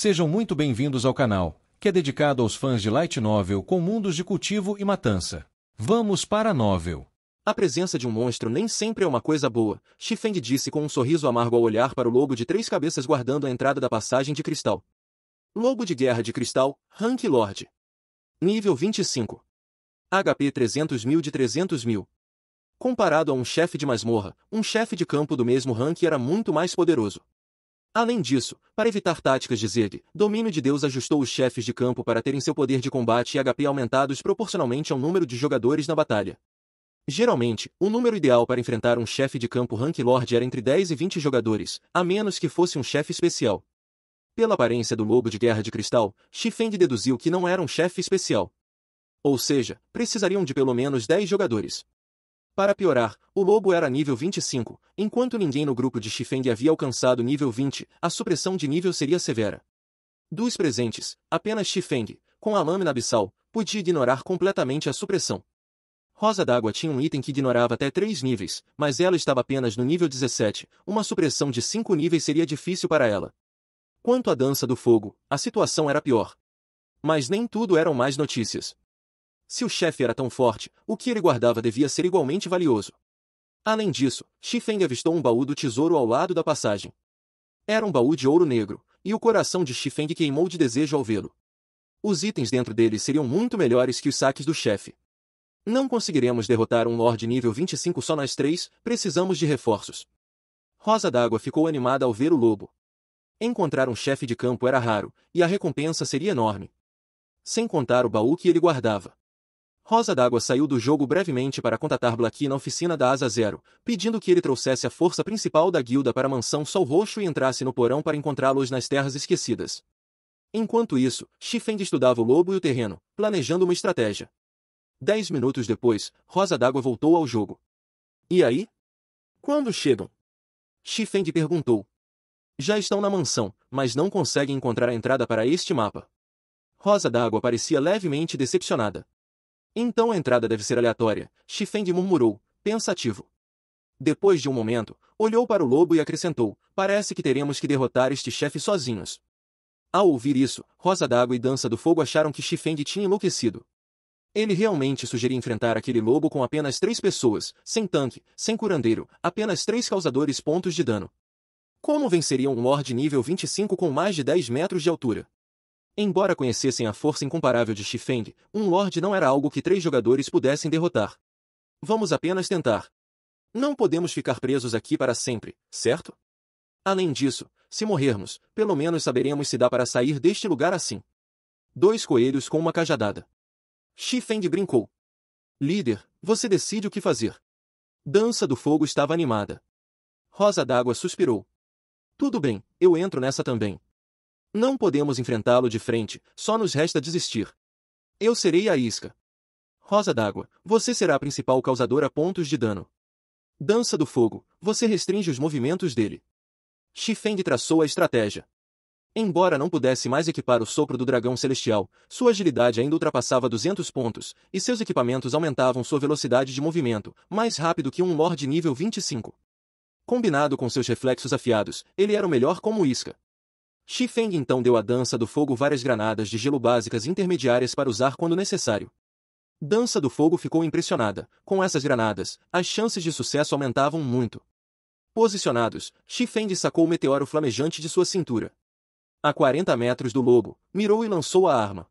Sejam muito bem-vindos ao canal, que é dedicado aos fãs de Light Novel com mundos de cultivo e matança. Vamos para a novel. A presença de um monstro nem sempre é uma coisa boa, Xifeng disse com um sorriso amargo ao olhar para o lobo de 3 cabeças guardando a entrada da passagem de cristal. Lobo de guerra de cristal, Rank Lord. Nível 25. HP 300.000 de 300.000. Comparado a um chefe de masmorra, um chefe de campo do mesmo rank era muito mais poderoso. Além disso, para evitar táticas de Zerg, Domínio de Deus ajustou os chefes de campo para terem seu poder de combate e HP aumentados proporcionalmente ao número de jogadores na batalha. Geralmente, o número ideal para enfrentar um chefe de campo Rank Lord era entre 10 e 20 jogadores, a menos que fosse um chefe especial. Pela aparência do lobo de guerra de cristal, Xifeng deduziu que não era um chefe especial. Ou seja, precisariam de pelo menos 10 jogadores. Para piorar, o lobo era nível 25, enquanto ninguém no grupo de Xifeng havia alcançado nível 20, a supressão de nível seria severa. Dos presentes, apenas Xifeng, com a lâmina abissal, podia ignorar completamente a supressão. Rosa d'Água tinha um item que ignorava até 3 níveis, mas ela estava apenas no nível 17, uma supressão de 5 níveis seria difícil para ela. Quanto à Dança do Fogo, a situação era pior. Mas nem tudo eram mais notícias. Se o chefe era tão forte, o que ele guardava devia ser igualmente valioso. Além disso, Xifeng avistou um baú do tesouro ao lado da passagem. Era um baú de ouro negro, e o coração de Xifeng queimou de desejo ao vê-lo. Os itens dentro dele seriam muito melhores que os saques do chefe. Não conseguiremos derrotar um Lorde nível 25 só nós 3, precisamos de reforços. Rosa d'Água ficou animada ao ver o lobo. Encontrar um chefe de campo era raro, e a recompensa seria enorme. Sem contar o baú que ele guardava. Rosa d'Água saiu do jogo brevemente para contatar Blaki na oficina da Asa Zero, pedindo que ele trouxesse a força principal da guilda para a mansão Sol Roxo e entrasse no porão para encontrá-los nas Terras Esquecidas. Enquanto isso, Xifeng estudava o lobo e o terreno, planejando uma estratégia. 10 minutos depois, Rosa d'Água voltou ao jogo. E aí? Quando chegam? Xifeng perguntou. Já estão na mansão, mas não conseguem encontrar a entrada para este mapa. Rosa d'Água parecia levemente decepcionada. Então a entrada deve ser aleatória, Xifeng murmurou, pensativo. Depois de um momento, olhou para o lobo e acrescentou, parece que teremos que derrotar este chefe sozinhos. Ao ouvir isso, Rosa d'Água e Dança do Fogo acharam que Xifeng tinha enlouquecido. Ele realmente sugeria enfrentar aquele lobo com apenas 3 pessoas, sem tanque, sem curandeiro, apenas 3 causadores pontos de dano. Como venceriam um Lorde nível 25 com mais de 10 metros de altura? Embora conhecessem a força incomparável de Xifeng, um Lorde não era algo que 3 jogadores pudessem derrotar. Vamos apenas tentar. Não podemos ficar presos aqui para sempre, certo? Além disso, se morrermos, pelo menos saberemos se dá para sair deste lugar assim. 2 coelhos com uma cajadada. Xifeng brincou. Líder, você decide o que fazer. Dança do Fogo estava animada. Rosa d'Água suspirou. Tudo bem, eu entro nessa também. Não podemos enfrentá-lo de frente, só nos resta desistir. Eu serei a isca. Rosa d'Água, você será a principal causadora pontos de dano. Dança do Fogo, você restringe os movimentos dele. Xifeng traçou a estratégia. Embora não pudesse mais equipar o sopro do dragão celestial, sua agilidade ainda ultrapassava 200 pontos, e seus equipamentos aumentavam sua velocidade de movimento, mais rápido que um Lorde nível 25. Combinado com seus reflexos afiados, ele era o melhor como isca. Xifeng então deu à Dança do Fogo várias granadas de gelo básicas intermediárias para usar quando necessário. Dança do Fogo ficou impressionada. Com essas granadas, as chances de sucesso aumentavam muito. Posicionados, Xifeng sacou o meteoro flamejante de sua cintura. A 40 metros do lobo, mirou e lançou a arma.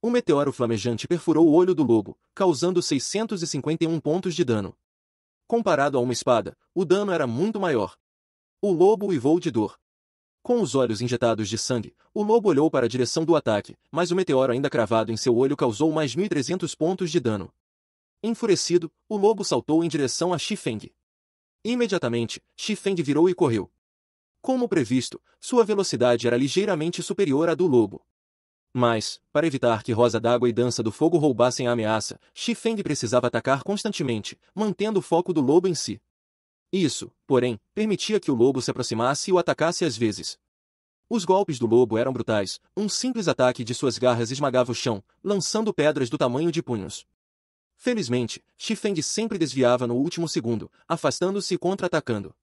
O meteoro flamejante perfurou o olho do lobo, causando 651 pontos de dano. Comparado a uma espada, o dano era muito maior. O lobo uivou de dor. Com os olhos injetados de sangue, o lobo olhou para a direção do ataque, mas o meteoro ainda cravado em seu olho causou mais 1.300 pontos de dano. Enfurecido, o lobo saltou em direção a Xifeng. Imediatamente, Xifeng virou e correu. Como previsto, sua velocidade era ligeiramente superior à do lobo. Mas, para evitar que Rosa d'Água e Dança do Fogo roubassem a ameaça, Xifeng precisava atacar constantemente, mantendo o foco do lobo em si. Isso, porém, permitia que o lobo se aproximasse e o atacasse às vezes. Os golpes do lobo eram brutais, um simples ataque de suas garras esmagava o chão, lançando pedras do tamanho de punhos. Felizmente, Xifeng sempre desviava no último segundo, afastando-se e contra-atacando.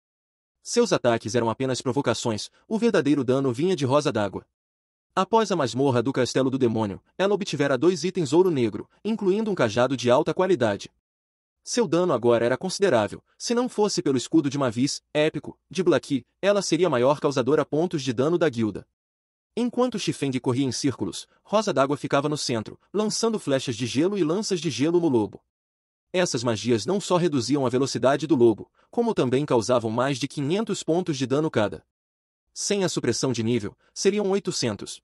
Seus ataques eram apenas provocações, o verdadeiro dano vinha de Rosa d'Água. Após a masmorra do Castelo do Demônio, ela obtivera 2 itens ouro negro, incluindo um cajado de alta qualidade. Seu dano agora era considerável. Se não fosse pelo escudo de Mavis, épico, de Blackie, ela seria a maior causadora pontos de dano da guilda. Enquanto Chifeng corria em círculos, Rosa d'Água ficava no centro, lançando flechas de gelo e lanças de gelo no lobo. Essas magias não só reduziam a velocidade do lobo, como também causavam mais de 500 pontos de dano cada. Sem a supressão de nível, seriam 800.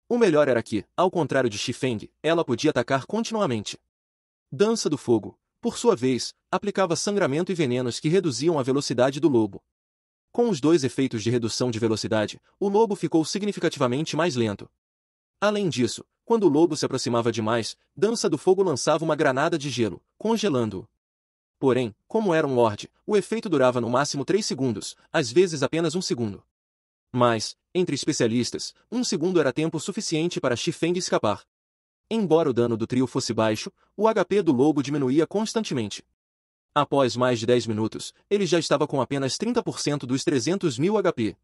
O melhor era que, ao contrário de Chifeng, ela podia atacar continuamente. Dança do Fogo, por sua vez, aplicava sangramento e venenos que reduziam a velocidade do lobo. Com os 2 efeitos de redução de velocidade, o lobo ficou significativamente mais lento. Além disso, quando o lobo se aproximava demais, Dança do Fogo lançava uma granada de gelo, congelando-o. Porém, como era um Lorde, o efeito durava no máximo 3 segundos, às vezes apenas 1 segundo. Mas, entre especialistas, 1 segundo era tempo suficiente para Chifeng escapar. Embora o dano do trio fosse baixo, o HP do lobo diminuía constantemente. Após mais de 10 minutos, ele já estava com apenas 30% dos 300.000 HP.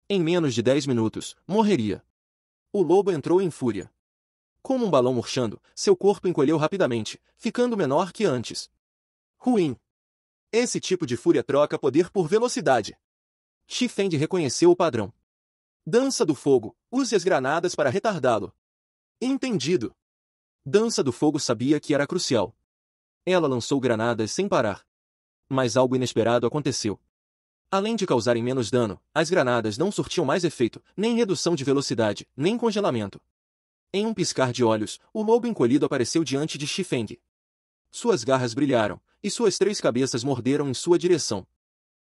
Em menos de 10 minutos, morreria. O lobo entrou em fúria. Como um balão murchando, seu corpo encolheu rapidamente, ficando menor que antes. Ruim. Esse tipo de fúria troca poder por velocidade. Chifeng reconheceu o padrão. Dança do Fogo, use as granadas para retardá-lo. Entendido. Dança do Fogo sabia que era crucial. Ela lançou granadas sem parar. Mas algo inesperado aconteceu. Além de causarem menos dano, as granadas não surtiam mais efeito, nem redução de velocidade, nem congelamento. Em um piscar de olhos, o lobo encolhido apareceu diante de Chifeng. Suas garras brilharam, e suas 3 cabeças morderam em sua direção.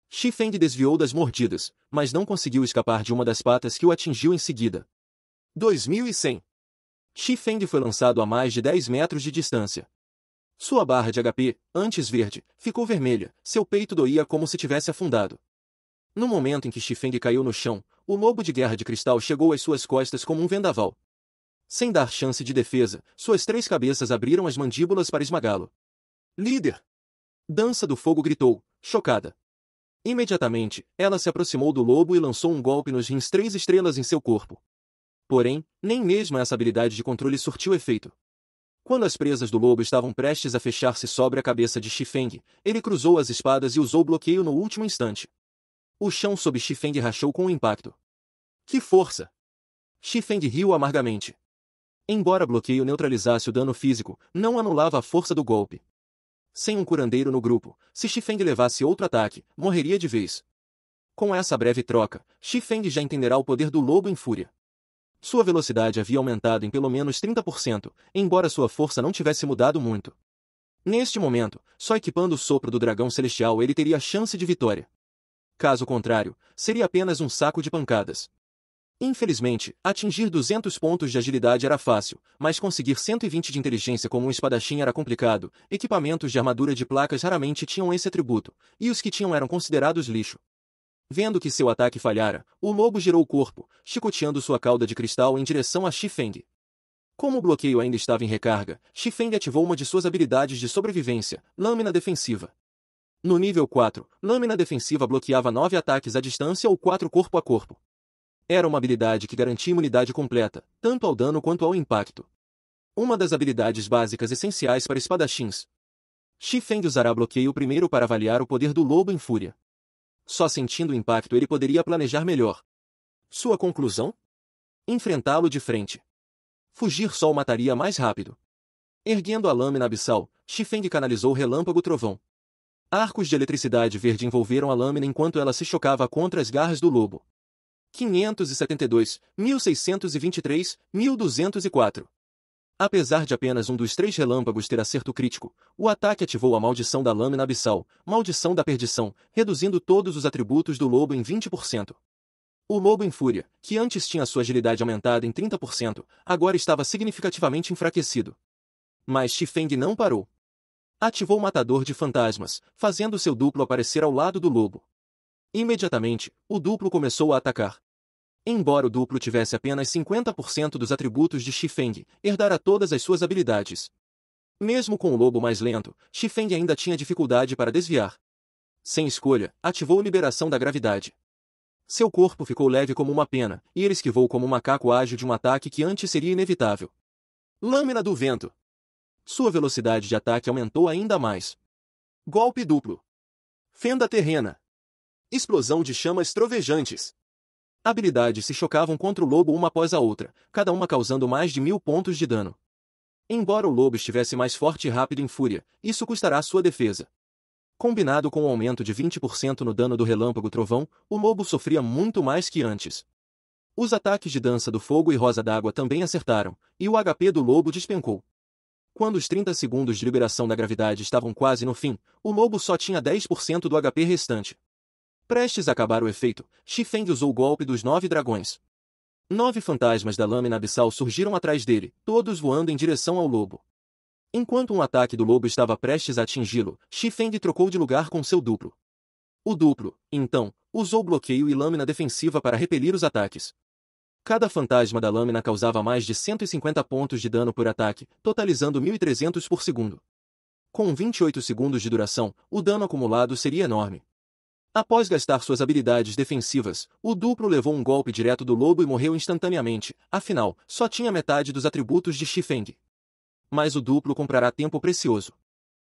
Chifeng desviou das mordidas, mas não conseguiu escapar de uma das patas que o atingiu em seguida. 2100. Chifeng foi lançado a mais de 10 metros de distância. Sua barra de HP, antes verde, ficou vermelha, seu peito doía como se tivesse afundado. No momento em que Chifeng caiu no chão, o lobo de guerra de cristal chegou às suas costas como um vendaval. Sem dar chance de defesa, suas 3 cabeças abriram as mandíbulas para esmagá-lo. Líder! Dança do Fogo gritou, chocada. Imediatamente, ela se aproximou do lobo e lançou um golpe nos rins 3 estrelas em seu corpo. Porém, nem mesmo essa habilidade de controle surtiu efeito. Quando as presas do lobo estavam prestes a fechar-se sobre a cabeça de Chifeng, ele cruzou as espadas e usou bloqueio no último instante. O chão sob Chifeng rachou com o impacto. Que força! Chifeng riu amargamente. Embora bloqueio neutralizasse o dano físico, não anulava a força do golpe. Sem um curandeiro no grupo, se Chifeng levasse outro ataque, morreria de vez. Com essa breve troca, Chifeng já entenderá o poder do lobo em fúria. Sua velocidade havia aumentado em pelo menos 30%, embora sua força não tivesse mudado muito. Neste momento, só equipando o sopro do dragão celestial ele teria chance de vitória. Caso contrário, seria apenas um saco de pancadas. Infelizmente, atingir 200 pontos de agilidade era fácil, mas conseguir 120 de inteligência como um espadachim era complicado. Equipamentos de armadura de placas raramente tinham esse atributo, e os que tinham eram considerados lixo. Vendo que seu ataque falhara, o lobo girou o corpo, chicoteando sua cauda de cristal em direção a Chifeng. Como o bloqueio ainda estava em recarga, Chifeng ativou uma de suas habilidades de sobrevivência, Lâmina Defensiva. No nível 4, Lâmina Defensiva bloqueava 9 ataques à distância ou 4 corpo a corpo. Era uma habilidade que garantia imunidade completa, tanto ao dano quanto ao impacto. Uma das habilidades básicas essenciais para espadachins. Chifeng usará bloqueio primeiro para avaliar o poder do lobo em fúria. Só sentindo o impacto ele poderia planejar melhor. Sua conclusão? Enfrentá-lo de frente. Fugir só o mataria mais rápido. Erguendo a lâmina abissal, Chifeng canalizou Relâmpago Trovão. Arcos de eletricidade verde envolveram a lâmina enquanto ela se chocava contra as garras do lobo. 572, 1623, 1204. Apesar de apenas um dos 3 relâmpagos ter acerto crítico, o ataque ativou a maldição da lâmina abissal, maldição da perdição, reduzindo todos os atributos do lobo em 20%. O lobo em fúria, que antes tinha sua agilidade aumentada em 30%, agora estava significativamente enfraquecido. Mas Chifeng não parou. Ativou o Matador de Fantasmas, fazendo seu duplo aparecer ao lado do lobo. Imediatamente, o duplo começou a atacar. Embora o duplo tivesse apenas 50% dos atributos de Chifeng, herdara todas as suas habilidades. Mesmo com o lobo mais lento, Chifeng ainda tinha dificuldade para desviar. Sem escolha, ativou Liberação da Gravidade. Seu corpo ficou leve como uma pena, e ele esquivou como um macaco ágil de um ataque que antes seria inevitável. Lâmina do vento. Sua velocidade de ataque aumentou ainda mais. Golpe duplo. Fenda terrena. Explosão de chamas trovejantes. Habilidades se chocavam contra o lobo uma após a outra, cada uma causando mais de 1000 pontos de dano. Embora o lobo estivesse mais forte e rápido em fúria, isso custará sua defesa. Combinado com o aumento de 20% no dano do relâmpago trovão, o lobo sofria muito mais que antes. Os ataques de dança do fogo e rosa d'água também acertaram, e o HP do lobo despencou. Quando os 30 segundos de liberação da gravidade estavam quase no fim, o lobo só tinha 10% do HP restante. Prestes a acabar o efeito, Xifeng usou o golpe dos 9 dragões. 9 fantasmas da lâmina abissal surgiram atrás dele, todos voando em direção ao lobo. Enquanto um ataque do lobo estava prestes a atingi-lo, Xifeng trocou de lugar com seu duplo. O duplo, então, usou bloqueio e lâmina defensiva para repelir os ataques. Cada fantasma da lâmina causava mais de 150 pontos de dano por ataque, totalizando 1300 por segundo. Com 28 segundos de duração, o dano acumulado seria enorme. Após gastar suas habilidades defensivas, o duplo levou um golpe direto do lobo e morreu instantaneamente, afinal, só tinha metade dos atributos de Xifeng. Mas o duplo comprará tempo precioso.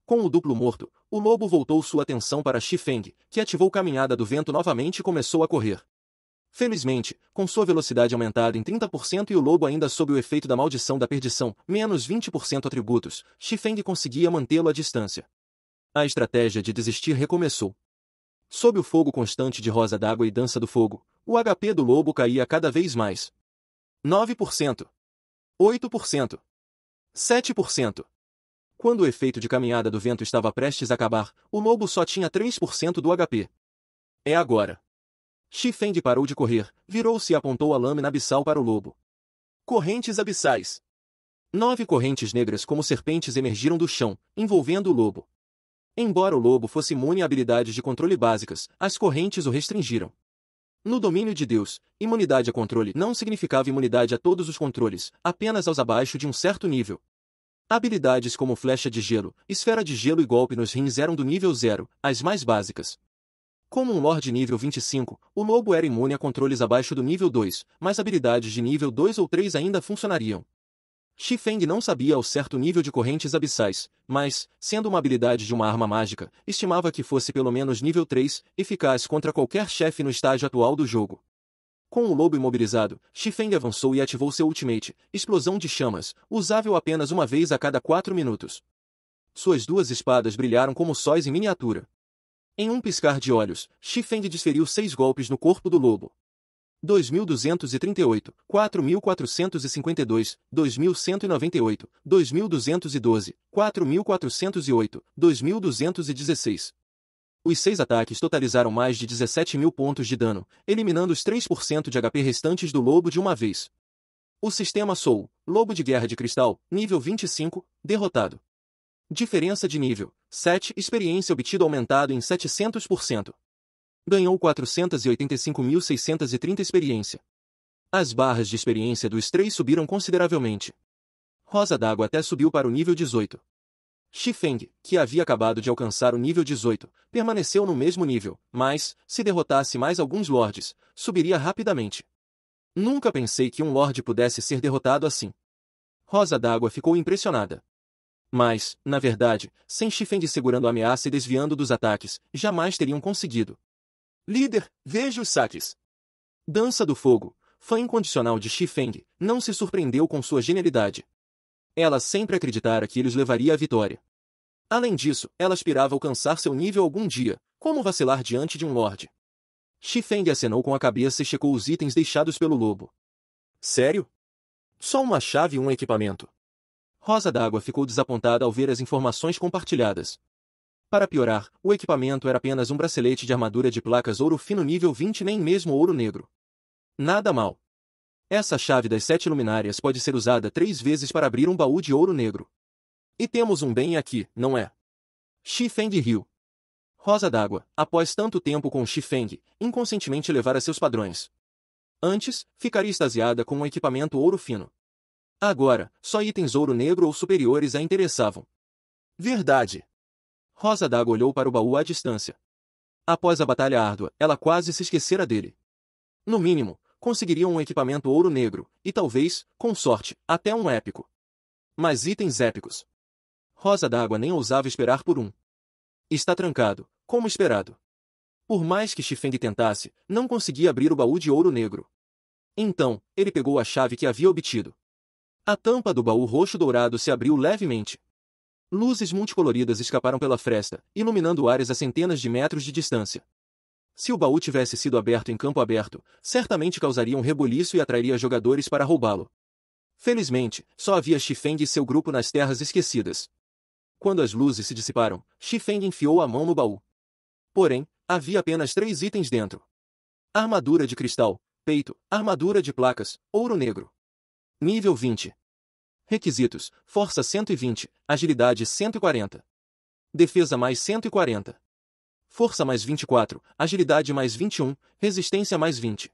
Com o duplo morto, o lobo voltou sua atenção para Xifeng, que ativou Caminhada do Vento novamente e começou a correr. Felizmente, com sua velocidade aumentada em 30% e o lobo ainda sob o efeito da maldição da perdição, menos 20% atributos, Xifeng conseguia mantê-lo à distância. A estratégia de desistir recomeçou. Sob o fogo constante de rosa d'água e dança do fogo, o HP do lobo caía cada vez mais. 9%. 8%. 7%. Quando o efeito de Caminhada do Vento estava prestes a acabar, o lobo só tinha 3% do HP. É agora. Xifeng parou de correr, virou-se e apontou a lâmina abissal para o lobo. Correntes abissais. 9 correntes negras como serpentes emergiram do chão, envolvendo o lobo. Embora o lobo fosse imune a habilidades de controle básicas, as correntes o restringiram. No domínio de Deus, imunidade a controle não significava imunidade a todos os controles, apenas aos abaixo de um certo nível. Habilidades como flecha de gelo, esfera de gelo e golpe nos rins eram do nível 0, as mais básicas. Como um Lorde nível 25, o lobo era imune a controles abaixo do nível 2, mas habilidades de nível 2 ou 3 ainda funcionariam. Xifeng não sabia ao certo nível de correntes abissais, mas, sendo uma habilidade de uma arma mágica, estimava que fosse pelo menos nível 3, eficaz contra qualquer chefe no estágio atual do jogo. Com o lobo imobilizado, Xifeng avançou e ativou seu ultimate, Explosão de Chamas, usável apenas uma vez a cada 4 minutos. Suas duas espadas brilharam como sóis em miniatura. Em um piscar de olhos, Xifeng desferiu 6 golpes no corpo do lobo. 2238, 4452, 2198, 2212, 4408, 2216. Os 6 ataques totalizaram mais de 17.000 pontos de dano, eliminando os 3% de HP restantes do lobo de uma vez. O sistema Soul, Lobo de Guerra de Cristal, nível 25, derrotado. Diferença de nível, 7, experiência obtida aumentado em 700%. Ganhou 485.630 experiência. As barras de experiência dos 3 subiram consideravelmente. Rosa d'Água até subiu para o nível 18. Xifeng, que havia acabado de alcançar o nível 18, permaneceu no mesmo nível, mas, se derrotasse mais alguns lords, subiria rapidamente. Nunca pensei que um lorde pudesse ser derrotado assim. Rosa d'Água ficou impressionada. Mas, na verdade, sem Xifeng segurando a ameaça e desviando dos ataques, jamais teriam conseguido. Líder, veja os saques. Dança do Fogo, fã incondicional de Xifeng, não se surpreendeu com sua genialidade. Ela sempre acreditara que ele os levaria à vitória. Além disso, ela aspirava alcançar seu nível algum dia, como vacilar diante de um lorde. Xifeng acenou com a cabeça e checou os itens deixados pelo lobo. Sério? Só uma chave e um equipamento. Rosa d'Água ficou desapontada ao ver as informações compartilhadas. Para piorar, o equipamento era apenas um bracelete de armadura de placas ouro fino nível 20 nem mesmo ouro negro. Nada mal. Essa chave das 7 luminárias pode ser usada 3 vezes para abrir um baú de ouro negro. E temos um bem aqui, não é? Xifeng riu. Rosa d'Água, após tanto tempo com Xifeng, inconscientemente levara seus padrões. Antes, ficaria extasiada com um equipamento ouro fino. Agora, só itens ouro negro ou superiores a interessavam. Verdade. Rosa d'Água olhou para o baú à distância. Após a batalha árdua, ela quase se esquecera dele. No mínimo, conseguiriam um equipamento ouro negro, e talvez, com sorte, até um épico. Mas itens épicos. Rosa d'Água nem ousava esperar por um. Está trancado, como esperado. Por mais que Xifeng tentasse, não conseguia abrir o baú de ouro negro. Então, ele pegou a chave que havia obtido. A tampa do baú roxo-dourado se abriu levemente. Luzes multicoloridas escaparam pela fresta, iluminando áreas a centenas de metros de distância. Se o baú tivesse sido aberto em campo aberto, certamente causaria um reboliço e atrairia jogadores para roubá-lo. Felizmente, só havia Xifeng e seu grupo nas terras esquecidas. Quando as luzes se dissiparam, Xifeng enfiou a mão no baú. Porém, havia apenas 3 itens dentro. Armadura de cristal, peito, armadura de placas, ouro negro. Nível 20. Requisitos: força 120, agilidade 140. Defesa mais 140. Força mais 24, agilidade mais 21, resistência mais 20.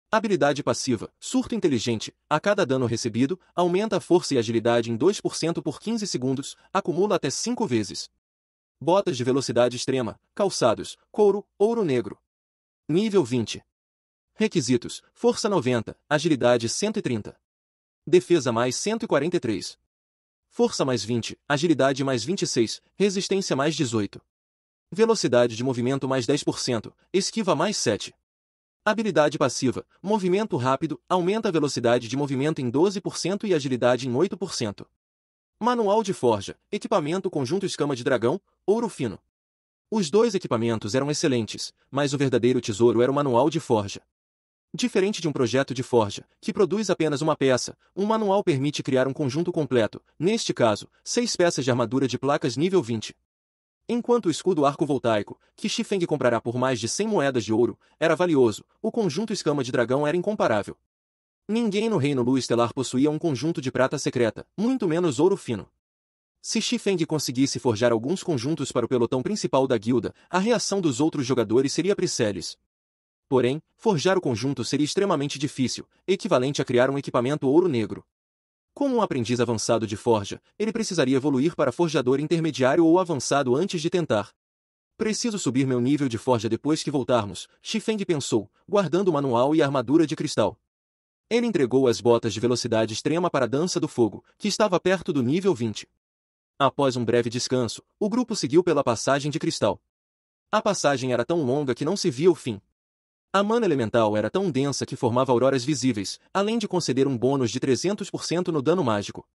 Habilidade passiva, surto inteligente, a cada dano recebido, aumenta a força e agilidade em 2% por 15 segundos, acumula até 5 vezes. Botas de velocidade extrema, calçados, couro, ouro negro. Nível 20. Requisitos, força 90, agilidade 130. Defesa mais 143. Força mais 20, agilidade mais 26, resistência mais 18. Velocidade de movimento mais 10%, esquiva mais 7. Habilidade passiva, movimento rápido, aumenta a velocidade de movimento em 12% e agilidade em 8%. Manual de forja, equipamento conjunto escama de dragão, ouro fino. Os 2 equipamentos eram excelentes, mas o verdadeiro tesouro era o manual de forja. Diferente de um projeto de forja, que produz apenas uma peça, um manual permite criar um conjunto completo, neste caso, 6 peças de armadura de placas nível 20. Enquanto o escudo arco-voltaico, que Xifeng comprará por mais de 100 moedas de ouro, era valioso, o conjunto escama de dragão era incomparável. Ninguém no Reino Lua Estelar possuía um conjunto de prata secreta, muito menos ouro fino. Se Xifeng conseguisse forjar alguns conjuntos para o pelotão principal da guilda, a reação dos outros jogadores seria Priceles. Porém, forjar o conjunto seria extremamente difícil, equivalente a criar um equipamento ouro negro. Como um aprendiz avançado de forja, ele precisaria evoluir para forjador intermediário ou avançado antes de tentar. Preciso subir meu nível de forja depois que voltarmos, Xifeng pensou, guardando o manual e a armadura de cristal. Ele entregou as botas de velocidade extrema para a dança do fogo, que estava perto do nível 20. Após um breve descanso, o grupo seguiu pela passagem de cristal. A passagem era tão longa que não se via o fim. A mana elemental era tão densa que formava auroras visíveis, além de conceder um bônus de 300% no dano mágico.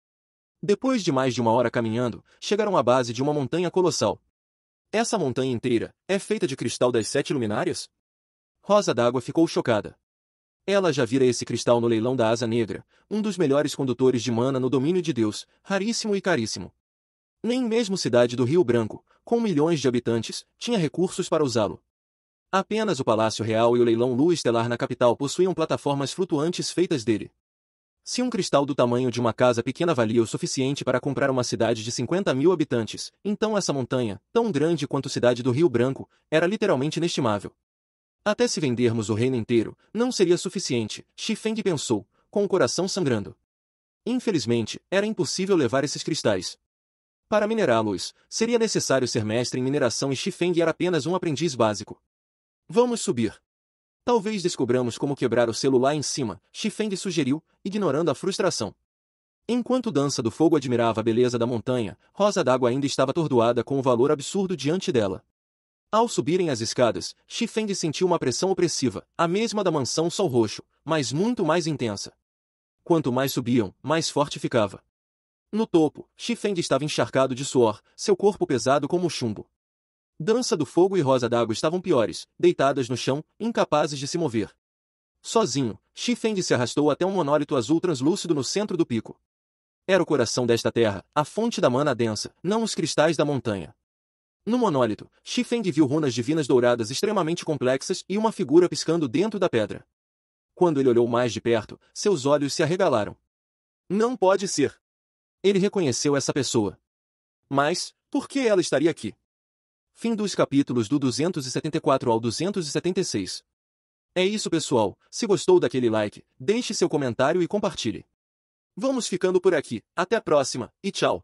Depois de mais de 1 hora caminhando, chegaram à base de uma montanha colossal. Essa montanha inteira é feita de cristal das 7 luminárias? Rosa d'Água ficou chocada. Ela já vira esse cristal no leilão da Asa Negra, um dos melhores condutores de mana no domínio de Deus, raríssimo e caríssimo. Nem mesmo Cidade do Rio Branco, com milhões de habitantes, tinha recursos para usá-lo. Apenas o Palácio Real e o leilão Lua Estelar na capital possuíam plataformas flutuantes feitas dele. Se um cristal do tamanho de uma casa pequena valia o suficiente para comprar uma cidade de 50.000 habitantes, então essa montanha, tão grande quanto Cidade do Rio Branco, era literalmente inestimável. Até se vendermos o reino inteiro, não seria suficiente, Xifeng pensou, com o coração sangrando. Infelizmente, era impossível levar esses cristais. Para minerá-los, seria necessário ser mestre em mineração e Xifeng era apenas um aprendiz básico. Vamos subir. Talvez descobramos como quebrar o selo lá em cima, Xifeng sugeriu, ignorando a frustração. Enquanto Dança do Fogo admirava a beleza da montanha, Rosa d'Água ainda estava atordoada com o valor absurdo diante dela. Ao subirem as escadas, Xifeng sentiu uma pressão opressiva, a mesma da mansão Sol Roxo, mas muito mais intensa. Quanto mais subiam, mais forte ficava. No topo, Xifeng estava encharcado de suor, seu corpo pesado como chumbo. Dança do Fogo e Rosa d'Água estavam piores, deitadas no chão, incapazes de se mover. Sozinho, Xifeng se arrastou até um monólito azul translúcido no centro do pico. Era o coração desta terra, a fonte da mana densa, não os cristais da montanha. No monólito, Xifeng viu runas divinas douradas extremamente complexas e uma figura piscando dentro da pedra. Quando ele olhou mais de perto, seus olhos se arregalaram. Não pode ser. Ele reconheceu essa pessoa. Mas, por que ela estaria aqui? Fim dos capítulos do 274 ao 276. É isso, pessoal. Se gostou daquele like, deixe seu comentário e compartilhe. Vamos ficando por aqui. Até a próxima, e tchau.